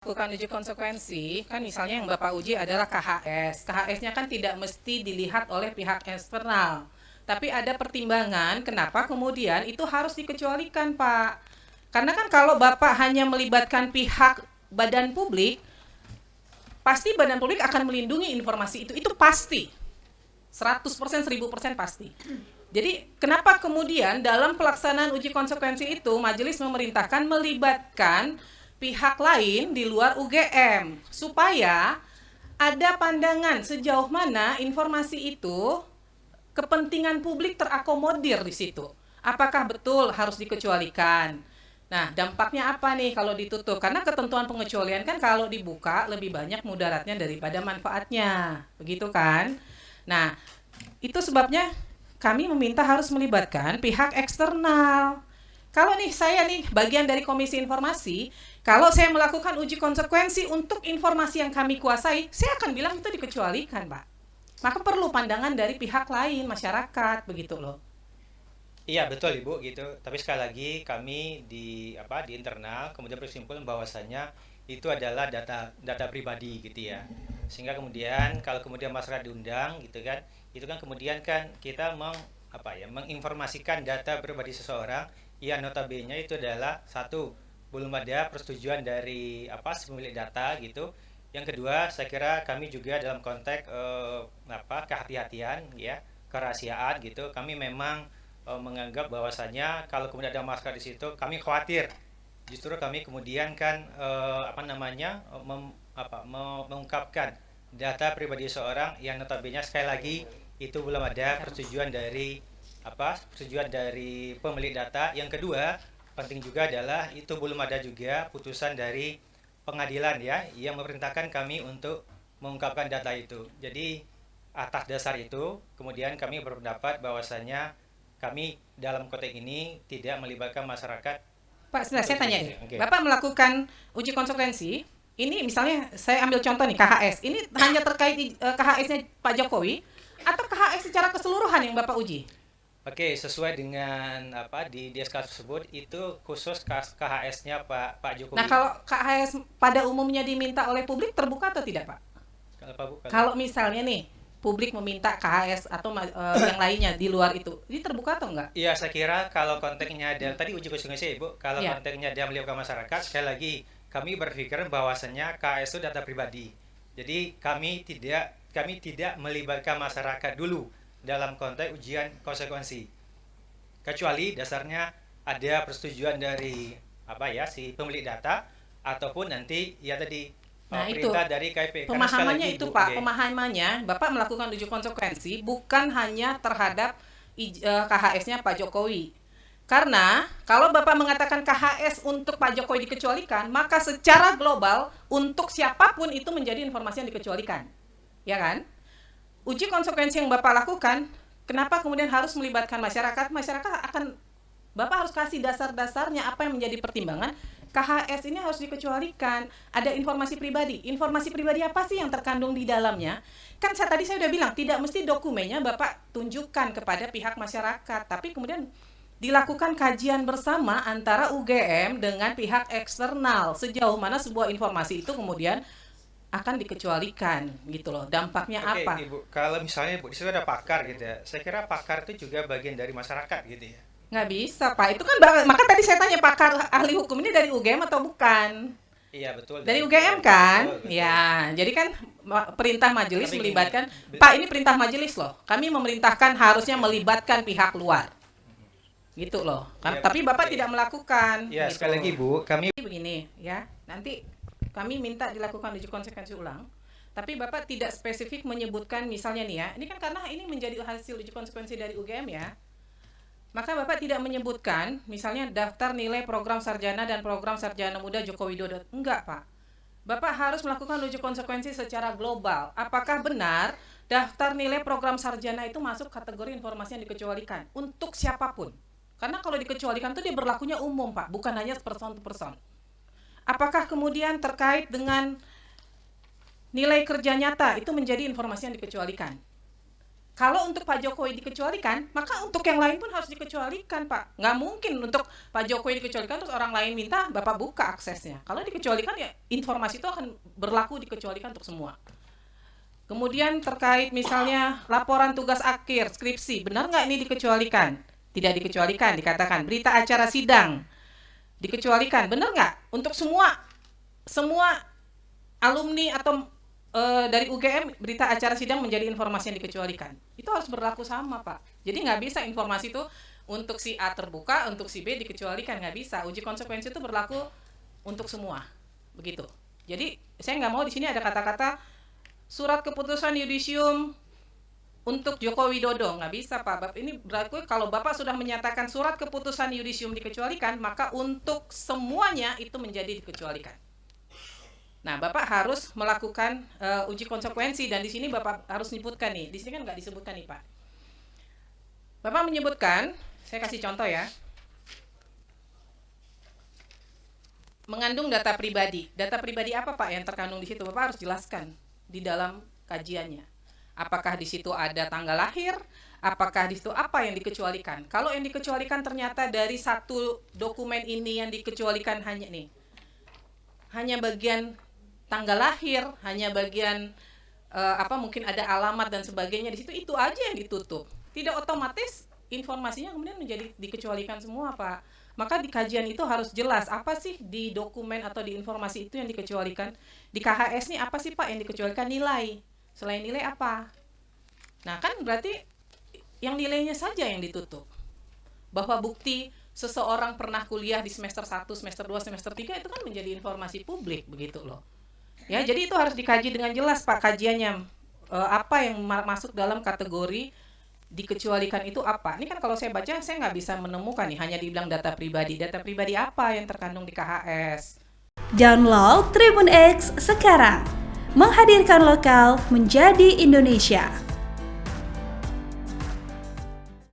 Lakukan uji konsekuensi, kan misalnya yang Bapak uji adalah KHS. KHS-nya kan tidak mesti dilihat oleh pihak eksternal. Tapi ada pertimbangan kenapa kemudian itu harus dikecualikan, Pak. Karena kan kalau Bapak hanya melibatkan pihak badan publik, pasti badan publik akan melindungi informasi itu pasti. 100%, 1000% pasti. Jadi kenapa kemudian dalam pelaksanaan uji konsekuensi itu majelis memerintahkan melibatkan pihak lain di luar UGM supaya ada pandangan sejauh mana informasi itu kepentingan publik terakomodir di situ. Apakah betul harus dikecualikan? Nah, dampaknya apa nih kalau ditutup? Karena ketentuan pengecualian kan kalau dibuka lebih banyak mudaratnya daripada manfaatnya. Begitu kan? Nah, itu sebabnya kami meminta harus melibatkan pihak eksternal. Kalau nih saya nih bagian dari Komisi Informasi, kalau saya melakukan uji konsekuensi untuk informasi yang kami kuasai, saya akan bilang itu dikecualikan, Pak. Maka perlu pandangan dari pihak lain, masyarakat, begitu loh. Iya betul Ibu gitu. Tapi sekali lagi kami di internal kemudian berkesimpulan bahwasannya itu adalah data pribadi gitu ya. Sehingga kemudian kalau kemudian masyarakat diundang gitu kan, itu kan kemudian kan kita menginformasikan data pribadi seseorang yang notabene itu adalah satu belum ada persetujuan dari si pemilik data gitu. Yang kedua, saya kira kami juga dalam konteks kehati-hatian ya, kerahasiaan gitu. Kami memang menganggap bahwasanya kalau kemudian ada masalah di situ kami khawatir justru kami kemudian kan mengungkapkan data pribadi seorang yang notabene sekali lagi itu belum ada persetujuan dari pemilik data. Yang kedua penting juga adalah itu belum ada juga putusan dari pengadilan ya yang memerintahkan kami untuk mengungkapkan data itu. Jadi atas dasar itu kemudian kami berpendapat bahwasanya kami dalam konteks ini tidak melibatkan masyarakat. Pak, sebentar saya tanya nih. Oke. Bapak melakukan uji konsekuensi, ini misalnya saya ambil contoh nih KHS. Ini hanya terkait KHS-nya Pak Jokowi atau KHS secara keseluruhan yang Bapak uji? Oke, sesuai dengan di SK tersebut itu khusus KHS-nya Pak Nah, Jokowi. kalau KHS pada umumnya diminta oleh publik terbuka atau tidak, Pak? Kalau Pak Bu, Kalau misalnya nih publik meminta KHS atau yang lainnya di luar itu, ini terbuka atau enggak? iya saya kira kalau konteksnya ada tadi uji konsekuensi Ibu, kalau Ya. konteksnya dia melibatkan masyarakat sekali lagi kami berpikir bahwasannya KHS itu data pribadi. Jadi kami tidak melibatkan masyarakat dulu dalam konteks ujian konsekuensi. Kecuali dasarnya ada persetujuan dari si pemilik data ataupun nanti ya tadi Nah, itu perintah dari KIP. Karena sekali lagi pemahamannya itu, Bu, Pak. oke. Pemahamannya Bapak melakukan uji konsekuensi bukan hanya terhadap KHS-nya Pak Jokowi. Karena kalau Bapak mengatakan KHS untuk Pak Jokowi dikecualikan, maka secara global untuk siapapun itu menjadi informasi yang dikecualikan. Ya kan? Uji konsekuensi yang Bapak lakukan, kenapa kemudian harus melibatkan masyarakat? Masyarakat akan Bapak harus kasih dasar-dasarnya apa yang menjadi pertimbangan. KHS ini harus dikecualikan. Ada informasi pribadi. Informasi pribadi apa sih yang terkandung di dalamnya? Kan tadi saya udah bilang, tidak mesti dokumennya Bapak tunjukkan kepada pihak masyarakat. Tapi kemudian dilakukan kajian bersama antara UGM dengan pihak eksternal. Sejauh mana sebuah informasi itu kemudian akan dikecualikan gitu loh. Dampaknya Oke, apa? Ibu, kalau misalnya Ibu, di situ ada pakar gitu ya. Saya kira pakar itu juga bagian dari masyarakat gitu ya. Nggak bisa, Pak. Itu kan maka tadi saya tanya pakar ahli hukum ini dari UGM atau bukan? Iya, betul Dari dari UGM UGM. kan? Betul, betul. Ya, jadi kan perintah majelis Tapi gini, melibatkan, be- Pak ini perintah majelis loh. Kami memerintahkan harusnya melibatkan pihak luar. Gitu loh. iya, Tapi Bapak oke. tidak melakukan Ya, gitu. sekali lagi Bu, kami Begini ya. Nanti kami minta dilakukan uji konsekuensi ulang. Tapi Bapak tidak spesifik menyebutkan misalnya nih ya. Ini kan karena ini menjadi hasil uji konsekuensi dari UGM ya. Maka Bapak tidak menyebutkan misalnya daftar nilai program sarjana dan program sarjana muda Joko Widodo. Enggak, Pak. Bapak harus melakukan uji konsekuensi secara global. Apakah benar daftar nilai program sarjana itu masuk kategori informasi yang dikecualikan untuk siapapun? Karena kalau dikecualikan itu dia berlakunya umum, Pak, bukan hanya person to person. Apakah kemudian terkait dengan nilai kerja nyata itu menjadi informasi yang dikecualikan? Kalau untuk Pak Jokowi dikecualikan, maka untuk yang lain pun harus dikecualikan, Pak. Nggak mungkin untuk Pak Jokowi dikecualikan terus orang lain minta Bapak buka aksesnya. Kalau dikecualikan ya informasi itu akan berlaku dikecualikan untuk semua. Kemudian terkait misalnya laporan tugas akhir, skripsi, benar nggak ini dikecualikan? Tidak dikecualikan, dikatakan. Berita acara sidang, dikecualikan, benar nggak? Untuk semua alumni atau dari UGM berita acara sidang menjadi informasi yang dikecualikan. Itu harus berlaku sama, Pak. Jadi nggak bisa informasi itu untuk si A terbuka, untuk si B dikecualikan, nggak bisa. Uji konsekuensi itu berlaku untuk semua, begitu. Jadi saya nggak mau di sini ada kata-kata surat keputusan yudisium untuk Joko Widodo, nggak bisa, Pak. Ini berlaku kalau Bapak sudah menyatakan surat keputusan yudisium dikecualikan, maka untuk semuanya itu menjadi dikecualikan. Nah, Bapak harus melakukan uji konsekuensi dan di sini Bapak harus menyebutkan nih. Di sini kan nggak disebutkan nih, Pak. Bapak menyebutkan, saya kasih contoh ya. Mengandung data pribadi. Data pribadi apa, Pak, yang terkandung di situ? Bapak harus jelaskan di dalam kajiannya. Apakah di situ ada tanggal lahir? Apakah di situ apa yang dikecualikan? Kalau yang dikecualikan ternyata dari satu dokumen ini yang dikecualikan hanya bagian tanggal lahir, hanya bagian mungkin ada alamat dan sebagainya di situ, itu aja yang ditutup. Tidak otomatis informasinya kemudian menjadi dikecualikan semua, Pak. Maka di kajian itu harus jelas apa sih di dokumen atau di informasi itu yang dikecualikan. Di KHS nih apa sih, Pak, yang dikecualikan? Nilai. Selain nilai apa? Nah, kan berarti yang nilainya saja yang ditutup. Bahwa bukti seseorang pernah kuliah di semester 1, semester 2, semester 3 itu kan menjadi informasi publik, begitu loh. Ya, jadi itu harus dikaji dengan jelas, Pak, kajiannya. Apa yang masuk dalam kategori dikecualikan itu apa? Ini kan kalau saya baca, saya nggak bisa menemukan nih, hanya dibilang data pribadi. Data pribadi apa yang terkandung di KHS? Download Tribun X sekarang. Menghadirkan lokal menjadi Indonesia.